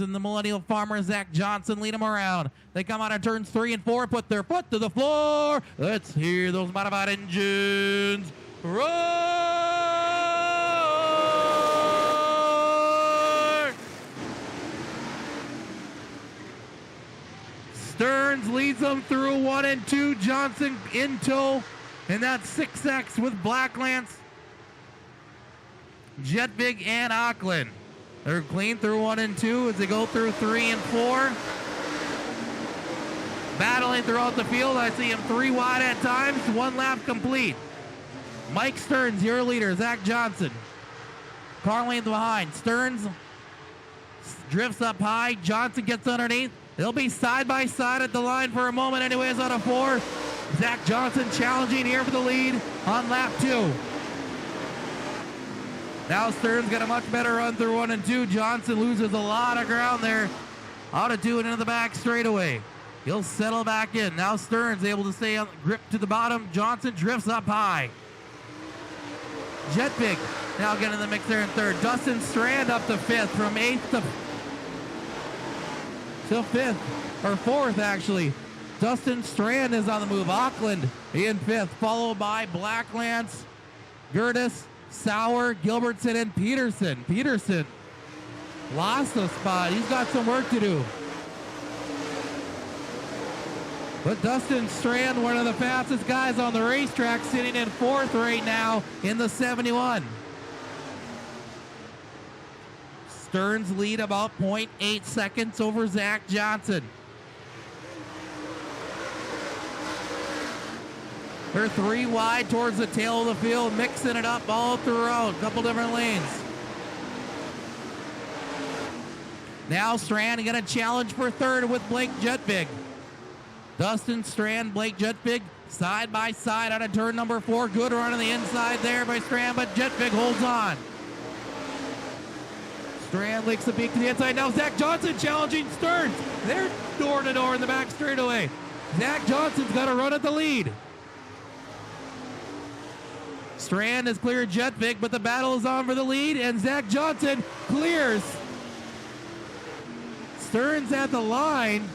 and the Millennial Farmer, Zach Johnson, lead them around. They come out of turns 3 and 4, put their foot to the floor. Let's hear those modified engines roar! Stearns leads them through 1 and 2. Johnson in tow, and that's 6X with Blacklands, Jetbig, and Auckland. They're clean through 1 and 2 as they go through 3 and 4. Battling throughout the field. I see him 3 wide at times. 1 lap complete. Mike Stearns, your leader. Zach Johnson. Car lane behind. Stearns drifts up high. Johnson gets underneath. They'll be side by side at the line for a moment anyways out of 4. Zach Johnson challenging here for the lead on lap 2. Now Stearns got a much better run through 1 and 2. Johnson loses a lot of ground there. Out of 2 and into the back straightaway. He'll settle back in. Now Stearns able to stay on grip to the bottom. Johnson drifts up high. Jetbig now getting in the mix there in 3rd. Dustin Strand up to 5th from 8th to 5th, or 4th actually. Dustin Strand is on the move. Auckland in 5th, followed by Blacklands, Gerdes, Sauer, Gilbertson, and Peterson. Peterson lost a spot. He's got some work to do. But Dustin Strand, one of the fastest guys on the racetrack, sitting in 4th right now in the 71. Stearns lead about 0.8 seconds over Zach Johnson. They're 3 wide towards the tail of the field, mixing it up all throughout. A couple different lanes. Now Strand gonna challenge for 3rd with Blake Jetbig. Dustin Strand, Blake Jetbig, side by side out of turn number 4. Good run on the inside there by Strand, but Jetbig holds on. Strand licks the peak to the inside. Now Zach Johnson challenging Stearns. They're door to door in the back straightaway. Zach Johnson's got a run at the lead. Strand has cleared Jetbig, but the battle is on for the lead, and Zach Johnson clears. Stearns at the line.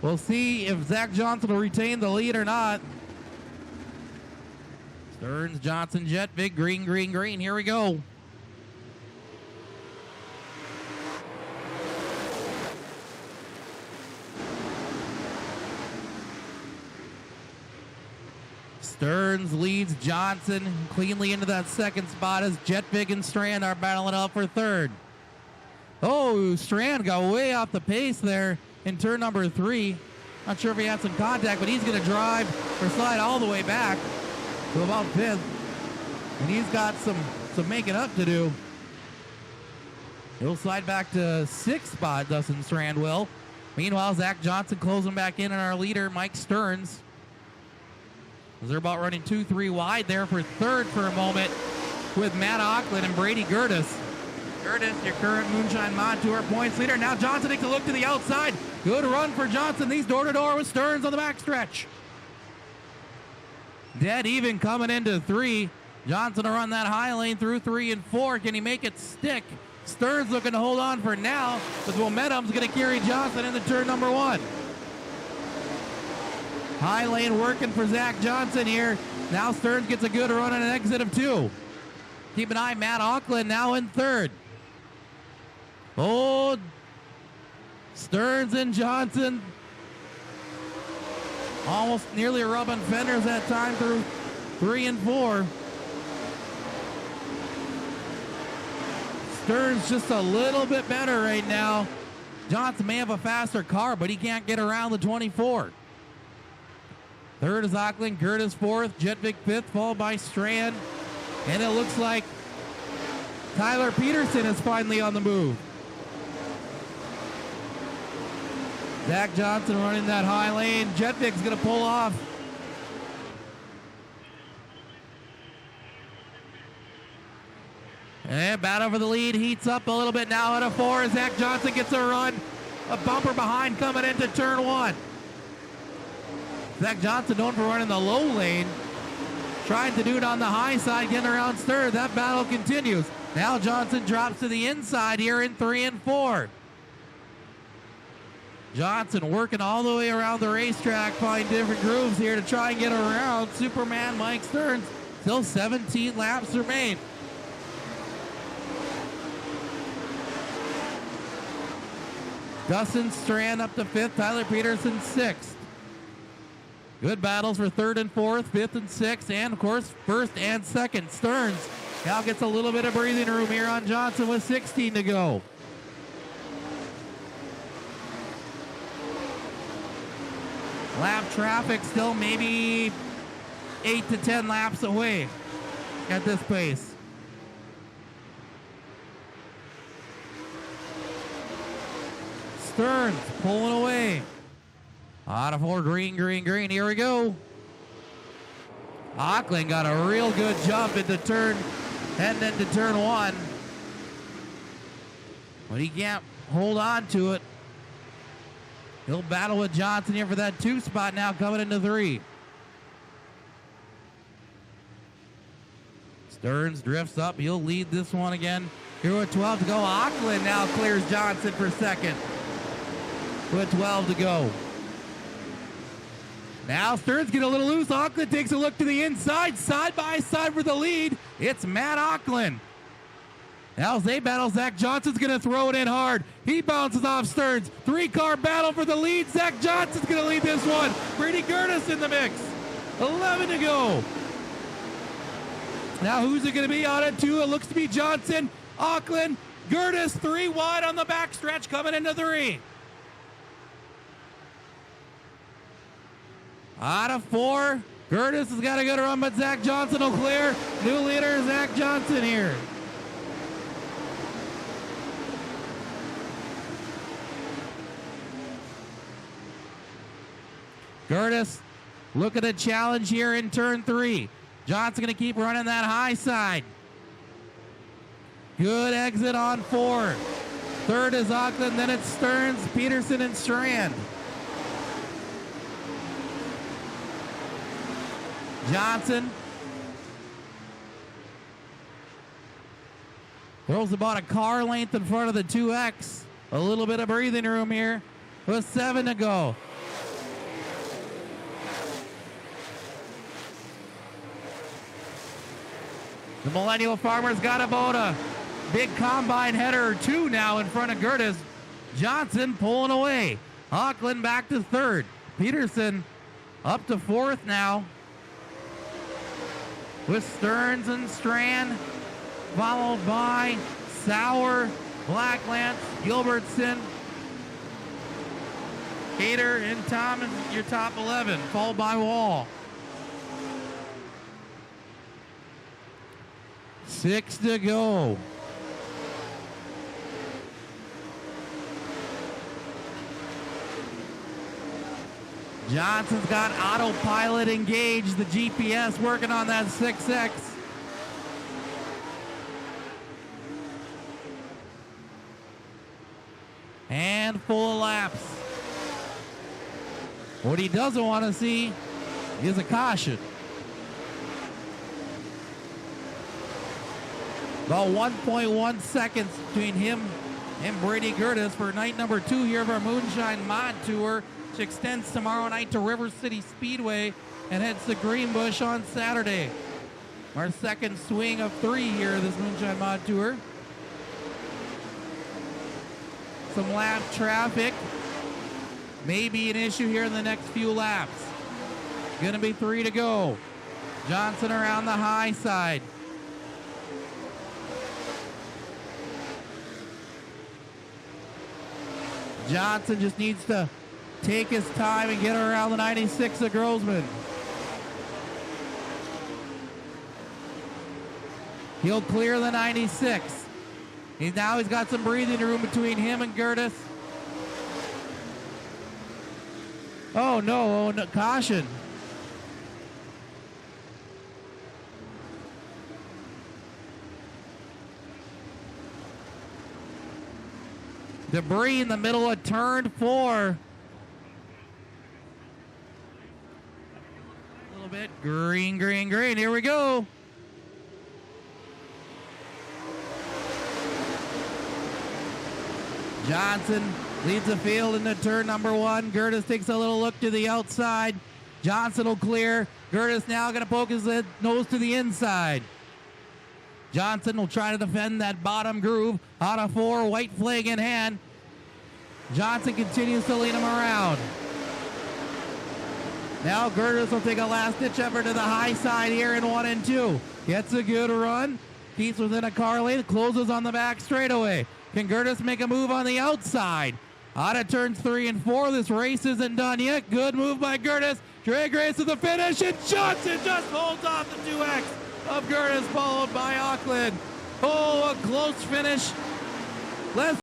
We'll see if Zach Johnson will retain the lead or not. Stearns, Johnson, Jetbig, green, green, green. Here we go. Stearns leads Johnson cleanly into that 2nd spot as Jetbig and Strand are battling out for 3rd. Oh, Strand got way off the pace there in turn number 3. Not sure if he had some contact, but he's going to drive or slide all the way back to about 5th. And he's got some making up to do. He'll slide back to 6th spot, Dustin Strand will. Meanwhile, Zach Johnson closing back in, and our leader, Mike Stearns. They're about running 2-3 wide there for 3rd for a moment with Matt Auckland and Brady Gerdes. Gerdes, your current Moonshine Mod Tour points leader. Now Johnson takes a look to the outside. Good run for Johnson. He's door to door with Stearns on the backstretch. Dead even coming into 3. Johnson to run that high lane through 3 and 4. Can he make it stick? Stearns looking to hold on for now, but momentum's going to carry Johnson into turn number 1. High lane working for Zach Johnson here. Now Stearns gets a good run on an exit of 2. Keep an eye, Matt Auckland now in 3rd. Oh, Stearns and Johnson almost nearly rubbing fenders that time through 3 and 4. Stearns just a little bit better right now. Johnson may have a faster car, but he can't get around the 24. 3rd is Auckland, Gerdes 4th, Jetbig 5th, followed by Strand. And it looks like Tyler Peterson is finally on the move. Zach Johnson running that high lane. Jetbig's going to pull off. And battle for the lead heats up a little bit now out of 4. Zach Johnson gets a run. A bumper behind coming into turn 1. Zach Johnson known for running the low lane. trying to do it on the high side, getting around third. That battle continues. Now Johnson drops to the inside here in 3 and 4. Johnson working all the way around the racetrack, find different grooves here to try and get around Superman Mike Stearns. Still 17 laps remain. Dustin Strand up to 5th, Tyler Peterson 6th. Good battles for 3rd and 4th, 5th and 6th, and of course 1st and 2nd. Stearns now gets a little bit of breathing room here on Johnson with 16 to go. Lap traffic still maybe 8 to 10 laps away at this pace. Stearns pulling away. Out of 4, green. Here we go. 𝐃𝐑𝐂 got a real good jump into turn, heading into turn 1. But he can't hold on to it. He'll battle with Johnson here for that 2 spot now coming into 3. Stearns drifts up. He'll lead this one again. Here with 12 to go. 𝐃𝐑𝐂 now clears Johnson for 2nd. With 12 to go. Now Stearns get a little loose. 𝐃𝐑𝐂 takes a look to the inside. Side by side for the lead. It's Matt 𝐃𝐑𝐂. Now as they battle, Zach Johnson's going to throw it in hard. He bounces off Stearns. 3-car battle for the lead. Zach Johnson's going to lead this one. Brady Gerdes in the mix. 11 to go. Now who's it going to be on it? 2. It looks to be Johnson, 𝐃𝐑𝐂, Gerdes 3 wide on the backstretch coming into 3. Out of 4, Gerdes has got a good run, but Zach Johnson will clear. New leader, Zach Johnson here. Gerdes look at the challenge here in turn 3. Johnson going to keep running that high side. Good exit on 4. 3rd is 𝐃𝐑𝐂, then it's Stearns, Peterson, and Strand. Johnson throws about a car length in front of the 2X. A little bit of breathing room here with 7 to go. The Millennial Farmer's got about a big combine header or 2 now in front of Gerdes. Johnson pulling away. 𝐃𝐑𝐂 back to 3rd. Peterson up to 4th now. With Stearns and Strand, followed by Sauer, Blacklance, Gilbertson, Cater, and Thomas, your top 11, followed by Wall. 6 to go. Johnson's got autopilot engaged, the GPS working on that 6X. And full of laps. What he doesn't want to see is a caution. About 1.1 seconds between him and Brady Gerdes for night number 2 here of our Moonshine Mod Tour, which extends tomorrow night to River City Speedway and heads to Greenbush on Saturday. Our second swing of 3 here of this Moonshine Mod Tour. Some lap traffic may be an issue here in the next few laps. Gonna be 3 to go. Johnson around the high side. Johnson just needs to take his time and get around the 96 of Grossman. He'll clear the 96. He's got some breathing room between him and Gerdes. Oh no, caution. Debris in the middle of turn 4. A little bit. Green, green, green. Here we go. Johnson leads the field into turn number 1. Gerdes takes a little look to the outside. Johnson will clear. Gerdes now going to poke his nose to the inside. Johnson will try to defend that bottom groove. Out of 4, white flag in hand. Johnson continues to lead him around. Now Gerdes will take a last-ditch effort to the high side here in 1 and 2. Gets a good run. Keeps within a car lane. Closes on the back straightaway. Can Gerdes make a move on the outside? Out of turns 3 and 4. This race isn't done yet. Good move by Gerdes. Drag race to the finish, and Johnson just holds off the 2X of Gerdes, followed by Auckland. Oh, a close finish. Left